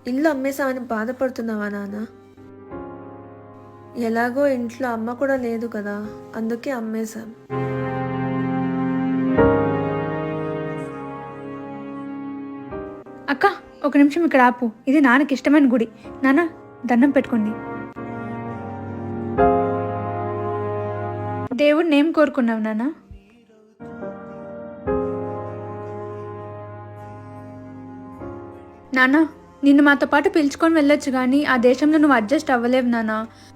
ఇల్లు అమ్మేశామని బాధపడుతున్నావా నాన్న? ఎలాగో ఇంట్లో అమ్మ కూడా లేదు కదా, అందుకే అమ్మేశాం. అక్క, ఒక నిమిషం ఇక్కడ ఆపు. ఇది నాన్నకి ఇష్టమైన గుడి. నాన్న, దండం పెట్టుకోండి. దేవుడిని ఏం కోరుకున్నావు నాన్న? నాన్న, నిన్ను మాతో పాటు పిలుచుకొని వెళ్ళొచ్చు కానీ ఆ దేశంలో నువ్వు అడ్జస్ట్ అవ్వలేవు నాన్న.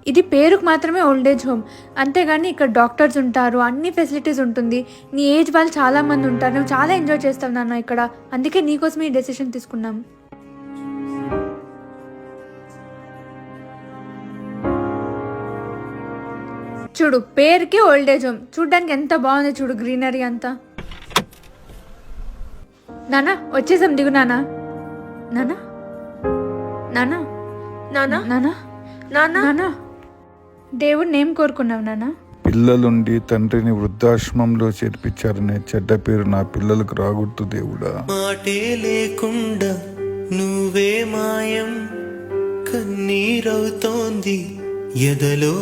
ఇది పేరుకు మాత్రమే ఓల్డేజ్ హోమ్, అంతేగాని ఇక్కడ డాక్టర్స్ ఉంటారు, అన్ని ఫెసిలిటీస్ ఉంటుంది. నీ ఏజ్ వాళ్ళు చాలా మంది ఉంటారు, నువ్వు చాలా ఎంజాయ్ చేస్తావు నాన్న ఇక్కడ. అందుకే నీకోసమే ఈ డెసిషన్ తీసుకున్నాం. చూడు, పేరుకి ఓల్డేజ్ హోమ్, చూడ్డానికి ఎంత బాగుంది చూడు, గ్రీనరీ అంతా. నాన్న, వచ్చేసాం, దిగు నాన్న. నాన్న, నాన్న, నాన్న నాన్న, నాన్న నాన్న, దేవుడిని ఏం కోరుకున్నావు నాన్న? పిల్లలుండి తండ్రిని వృద్ధాశ్రమంలో చేర్పించారనే చెడ్డ పేరు నా పిల్లలకు రాకూడదు దేవుడా. మాటే లేకుండా నువ్వే మాయం, కన్నీరవుతోంది ఎదలో